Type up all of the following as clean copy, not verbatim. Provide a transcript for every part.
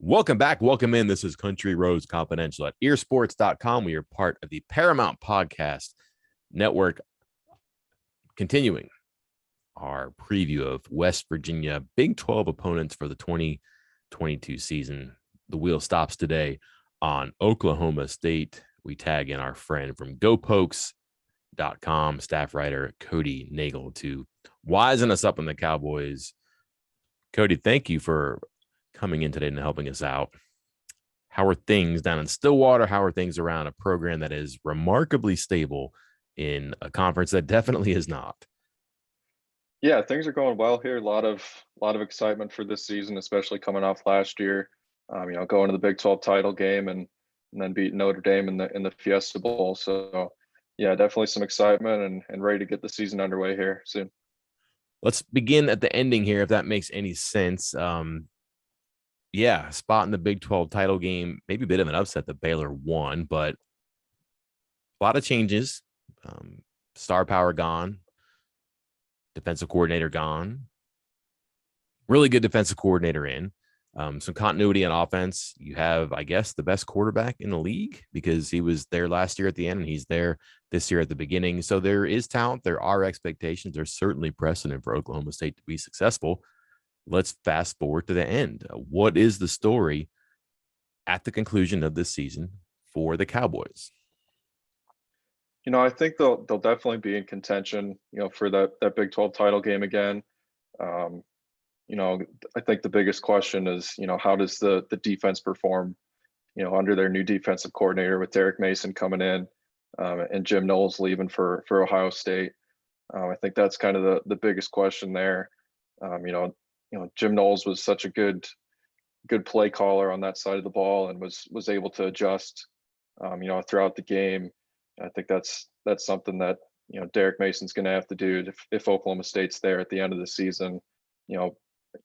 Welcome back. Welcome in. This is Country Roads Confidential at earsports.com. We are part of the Paramount Podcast Network, continuing our preview of West Virginia Big 12 opponents for the 2022 season. The wheel stops today on Oklahoma State. We tag in our friend from GoPokes.com, staff writer Cody Nagel, to wisen us up on the Cowboys. Cody, thank you for coming in today and helping us out. How are things down in Stillwater? How are things around a program that is remarkably stable in a conference that definitely is not? Yeah, things are going well here. A lot of excitement for this season, especially coming off last year. Going to the Big 12 title game and then beating Notre Dame in the Fiesta Bowl. So yeah, definitely some excitement and ready to get the season underway here soon. Let's begin at the ending here, if that makes any sense. Spot in the Big 12 title game, maybe a bit of an upset that Baylor won, but a lot of changes. Star power gone, defensive coordinator gone, really good defensive coordinator in, some continuity on offense. You have, I guess, the best quarterback in the league because he was there last year at the end and he's there this year at the beginning. So there is talent. There are expectations. There's certainly precedent for Oklahoma State to be successful. Let's fast forward to the end. What is the story at the conclusion of this season for the Cowboys? I think they'll definitely be in contention, for that Big 12 title game again. I think the biggest question is, how does the defense perform, under their new defensive coordinator with Derek Mason coming in, and Jim Knowles leaving for Ohio State. I think that's kind of the biggest question there. Jim Knowles was such a good play caller on that side of the ball and was able to adjust, throughout the game. I think that's something that Derek Mason's going to have to do if Oklahoma State's there at the end of the season.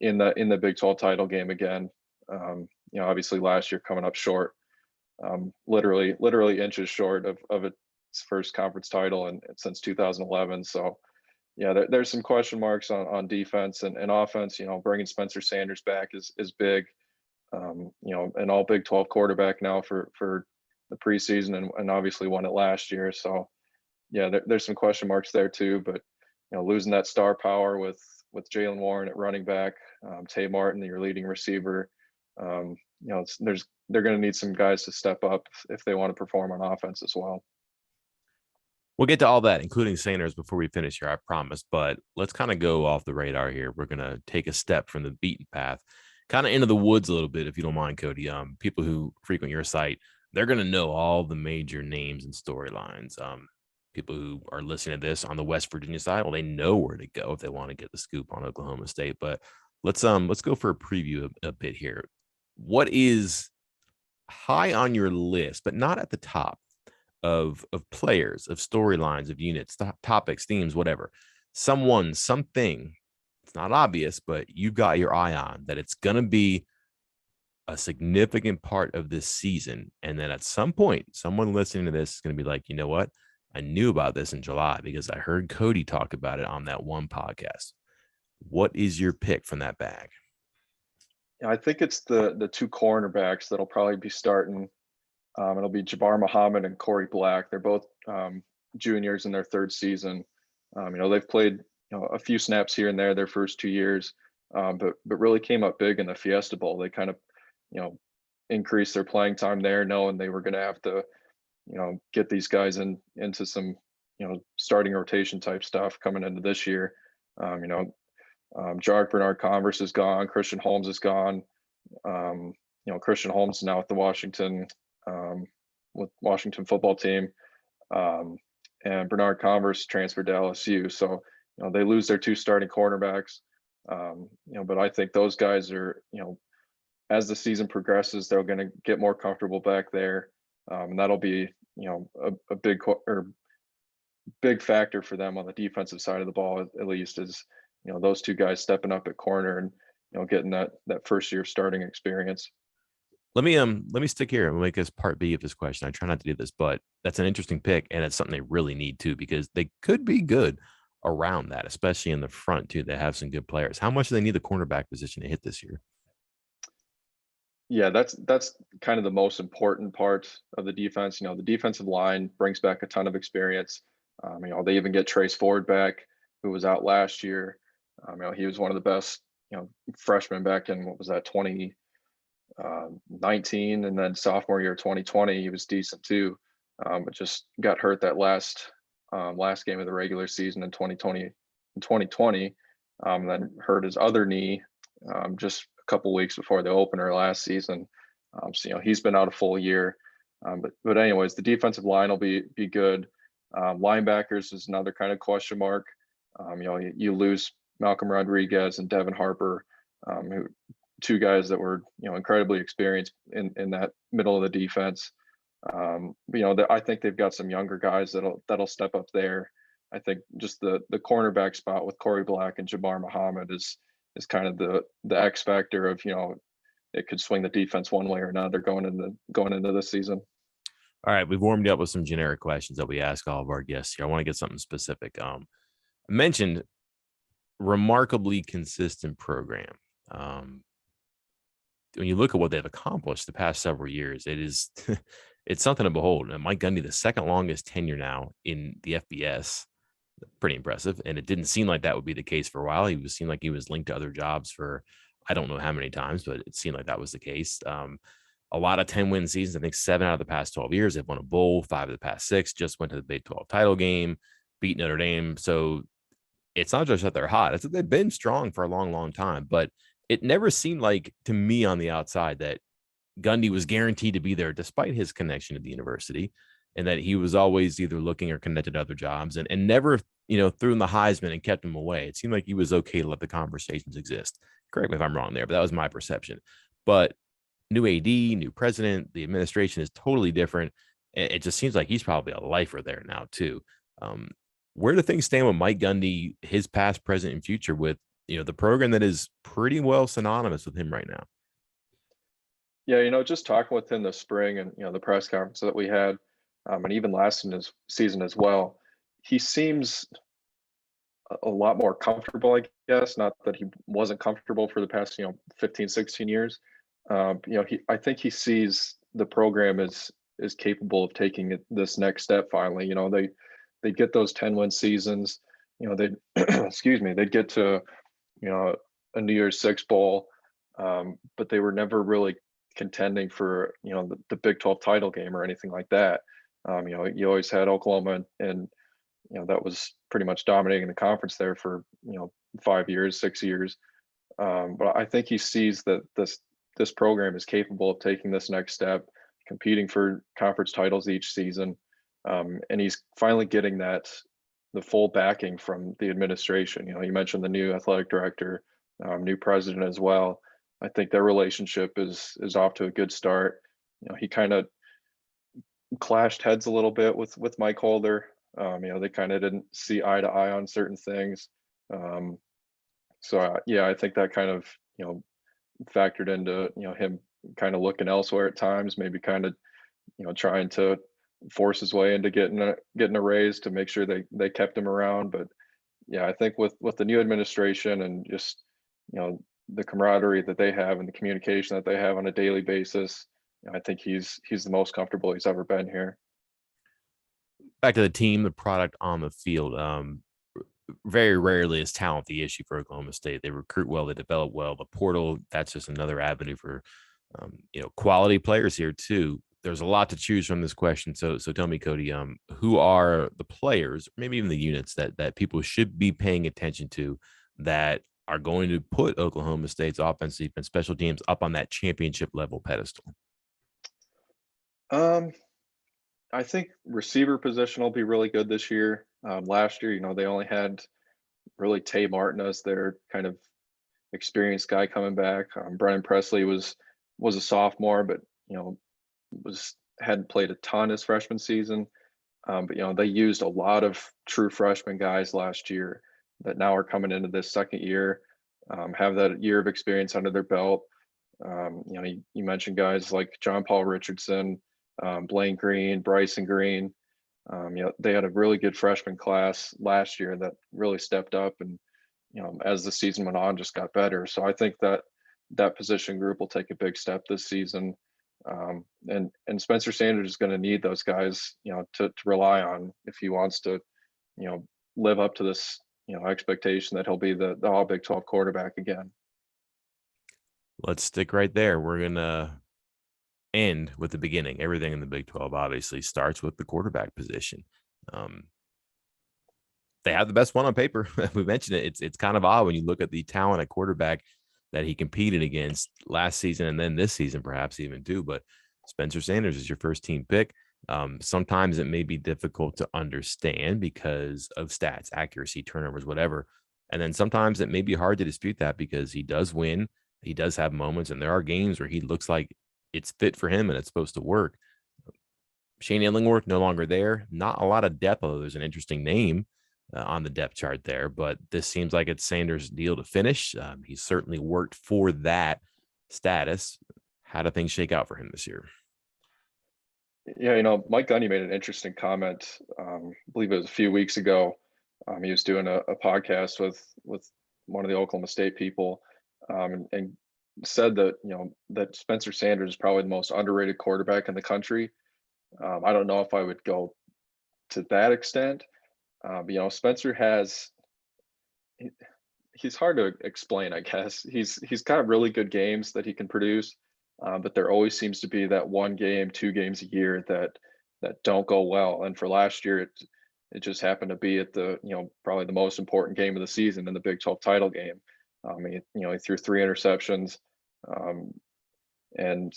In the Big 12 title game again. Obviously last year coming up short, literally inches short of its first conference title and since 2011. So yeah, there's some question marks on defense and offense. Bringing Spencer Sanders back is big. An all Big 12 quarterback now for the preseason and obviously won it last year. So yeah, there's some question marks there too. But losing that star power with Jaylen Warren at running back, Tay Martin, your leading receiver, they're going to need some guys to step up if they want to perform on offense as well. We'll get to all that, including Sanders, before we finish here, I promise. But let's kind of go off the radar here. We're going to take a step from the beaten path, kind of into the woods a little bit, if you don't mind, Cody. People who frequent your site, they're going to know all the major names and storylines. People who are listening to this on the West Virginia side, well, they know where to go if they want to get the scoop on Oklahoma State. But let's go for a preview a bit here. What is high on your list, but not at the top of players, of storylines, of units, topics, themes, whatever? Someone, something, it's not obvious, but you've got your eye on that it's going to be a significant part of this season. And then at some point, someone listening to this is going to be like, you know what? I knew about this in July because I heard Cody talk about it on that one podcast. What is your pick from that bag? I think it's the two cornerbacks that'll probably be starting. It'll be Jabar Muhammad and Corey Black. They're both juniors in their third season. They've played a few snaps here and there their first 2 years, but really came up big in the Fiesta Bowl. They kind of increased their playing time there, knowing they were going to have to get these guys into some starting rotation type stuff coming into this year. Jarek Bernard-Converse is gone. Christian Holmes is gone. Christian Holmes is now with the Washington football team, and Bernard-Converse transferred to LSU. So they lose their two starting cornerbacks. But I think those guys are as the season progresses, they're going to get more comfortable back there, and that'll be a big factor for them on the defensive side of the ball. At least is those two guys stepping up at corner and getting that first year starting experience. Let me stick here and make this part B of this question. I try not to do this, but that's an interesting pick, and it's something they really need too, because they could be good around that, especially in the front too. They have some good players. How much do they need the cornerback position to hit this year? Yeah, that's kind of the most important part of the defense. You know, the defensive line brings back a ton of experience. You know, they even get Trace Ford back, who was out last year. You know, he was one of the best, you know, freshmen back in what was that 2019, and then sophomore year 2020, he was decent too. But just got hurt that last game of the regular season in 2020. Then hurt his other knee just a couple weeks before the opener last season. So you know he's been out a full year. But anyways, the defensive line will be good. Linebackers is another kind of question mark. You know, you lose Malcolm Rodriguez and Devin Harper, who two guys that were, you know, incredibly experienced in that middle of the defense. You know, I think they've got some younger guys that'll step up there. I think just the cornerback spot with Corey Black and Jabar Muhammad is kind of the X factor of, you know, it could swing the defense one way or another going into this season. All right, we've warmed you up with some generic questions that we ask all of our guests here. I want to get something specific. I mentioned remarkably consistent program. When you look at what they've accomplished the past several years, it is it's something to behold. And Mike Gundy, the second longest tenure now in the FBS, pretty impressive. And it didn't seem like that would be the case for a while. Seemed like he was linked to other jobs for I don't know how many times, but it seemed like that was the case. A lot of 10-win seasons. I think 7 out of the past 12 years. They've won a bowl, 5 of the past 6, just went to the Big 12 title game, beat Notre Dame. So it's not just that they're hot. It's that they've been strong for a long, long time. But it never seemed like to me on the outside that Gundy was guaranteed to be there despite his connection to the university, and that he was always either looking or connected to other jobs and never, you know, threw in the Heisman and kept him away. It seemed like he was okay to let the conversations exist. Correct me if I'm wrong there, but that was my perception. But new AD, new president, the administration is totally different. It just seems like he's probably a lifer there now too. Where do things stand with Mike Gundy, his past, present, and future with, you know, the program that is pretty well synonymous with him right now? Yeah, you know, just talking with him this spring and, you know, the press conference that we had, and even last in his season as well, he seems a lot more comfortable, I guess. Not that he wasn't comfortable for the past, you know, 15, 16 years. You know, I think he sees the program is capable of taking this next step finally. You know, they get those 10-win seasons. You know, they excuse me, they'd get to, you know, a New Year's Six bowl, but they were never really contending for, you know, the Big 12 title game or anything like that. You know, you always had Oklahoma, and you know that was pretty much dominating the conference there for, you know, 5 years, 6 years. But I think he sees that this program is capable of taking this next step, competing for conference titles each season, and he's finally getting the full backing from the administration. You know, you mentioned the new athletic director, new president as well. I think their relationship is off to a good start. You know, he kind of clashed heads a little bit with Mike Holder. You know, they kind of didn't see eye to eye on certain things. Yeah, I think that kind of, you know, factored into, you know, him kind of looking elsewhere at times, maybe kind of, you know, trying to force his way into getting a raise to make sure they kept him around. But yeah, I think with the new administration and just, you know, the camaraderie that they have and the communication that they have on a daily basis, I think he's the most comfortable he's ever been here. Back to the team, the product on the field. Very rarely is talent the issue for Oklahoma State. They recruit well, they develop well. The portal, that's just another avenue for, you know, quality players here too. There's a lot to choose from this question. So tell me, Cody, who are the players, maybe even the units that people should be paying attention to that are going to put Oklahoma State's offense, defense, special teams up on that championship level pedestal? Um, I think receiver position will be really good this year. Last year, you know, they only had really Tay Martin as their kind of experienced guy coming back. Brennan Presley was a sophomore, but you know, hadn't played a ton his freshman season. But you know, they used a lot of true freshman guys last year that now are coming into this second year, have that year of experience under their belt. You know, you mentioned guys like John Paul Richardson, Blaine Green, Bryson Green. You know, they had a really good freshman class last year that really stepped up, and you know, as the season went on, just got better. So I think that that position group will take a big step this season. And Spencer Sanders is going to need those guys, to rely on if he wants to, live up to this, expectation that he'll be the All Big 12 quarterback again. Let's stick right there. We're going to end with the beginning. Everything in the Big 12 obviously starts with the quarterback position. They have the best one on paper. We mentioned it. It's kind of odd when you look at the talent at quarterback that he competed against last season and then this season, perhaps even too. But Spencer Sanders is your first team pick. Sometimes it may be difficult to understand because of stats, accuracy, turnovers, whatever. And then sometimes it may be hard to dispute that because he does win. He does have moments, and there are games where he looks like it's fit for him and it's supposed to work. Shane Illingworth no longer there. Not a lot of depth, although there's an interesting name on the depth chart there. But this seems like it's Sanders' deal to finish. He's certainly worked for that status. How do things shake out for him this year? Yeah, Mike Gundy made an interesting comment. I believe it was a few weeks ago. He was doing a podcast with one of the Oklahoma State people, and said that that Spencer Sanders is probably the most underrated quarterback in the country. I don't know if I would go to that extent, but Spencer he's hard to explain, I guess. He's got really good games that he can produce, but there always seems to be that one game, 2 games a year that don't go well. And for last year, it just happened to be at the probably the most important game of the season in the Big 12 title game. He threw 3 interceptions, and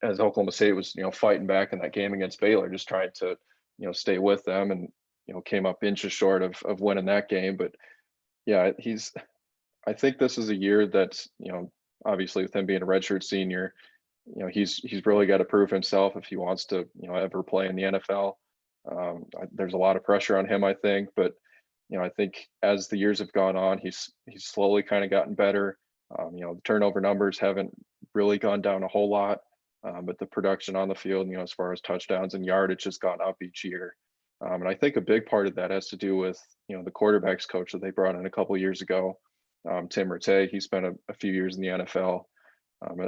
as Oklahoma State was fighting back in that game against Baylor, just trying to stay with them, and came up inches short of winning that game. But yeah, I think this is a year that's, obviously with him being a redshirt senior, he's really got to prove himself if he wants to, ever play in the NFL. There's a lot of pressure on him, I think, but I think as the years have gone on, he's slowly kind of gotten better. The turnover numbers haven't really gone down a whole lot, but the production on the field, as far as touchdowns and yardage, has gone up each year. And I think a big part of that has to do with, the quarterbacks coach that they brought in a couple of years ago, Tim Rattay. He spent a few years in the NFL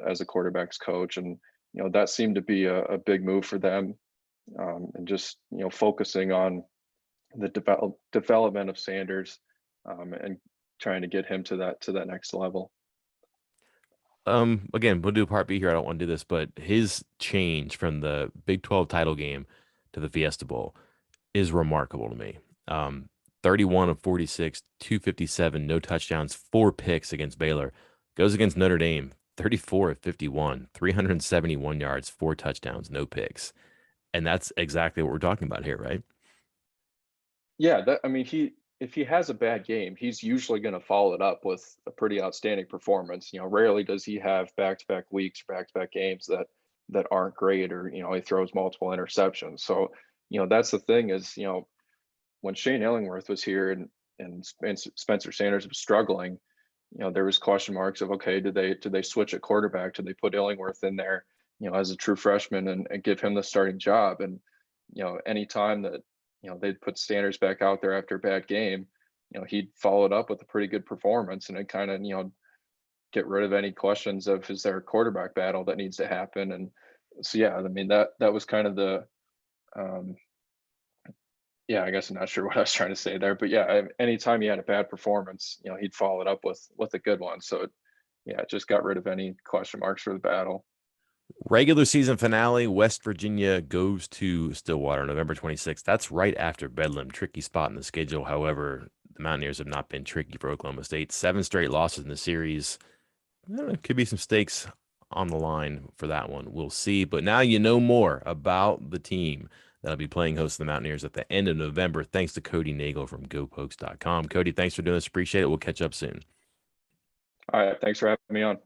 as a quarterbacks coach, and that seemed to be a big move for them, and just focusing on the development of Sanders, and trying to get him to that next level. Again, we'll do part B here. I don't want to do this, but his change from the Big 12 title game to the Fiesta Bowl is remarkable to me. 31 of 46, 257, no touchdowns, 4 picks against Baylor. Goes against Notre Dame, 34 of 51, 371 yards, 4 touchdowns, no picks. And that's exactly what we're talking about here, right? Yeah, if he has a bad game, he's usually going to follow it up with a pretty outstanding performance. Rarely does he have back-to-back weeks, back-to-back games that aren't great, or he throws multiple interceptions. So that's the thing is, when Shane Illingworth was here and Spencer Sanders was struggling, there was question marks of, okay, did they switch at quarterback? Did they put Illingworth in there, as a true freshman and give him the starting job? And anytime that they'd put Sanders back out there after a bad game, he'd follow it up with a pretty good performance, and it kind of get rid of any questions of, is there a quarterback battle that needs to happen? And so yeah, that was kind of the yeah, I guess I'm not sure what I was trying to say there, but yeah, anytime he had a bad performance, he'd follow it up with a good one. So it just got rid of any question marks for the battle. Regular season finale, West Virginia goes to Stillwater, November 26th. That's right after Bedlam. Tricky spot in the schedule. However, the Mountaineers have not been tricky for Oklahoma State. 7 straight losses in the series. Could be some stakes on the line for that one. We'll see. But now you know more about the team that'll be playing host to the Mountaineers at the end of November. Thanks to Cody Nagel from GoPokes.com. Cody, thanks for doing this. Appreciate it. We'll catch up soon. All right. Thanks for having me on.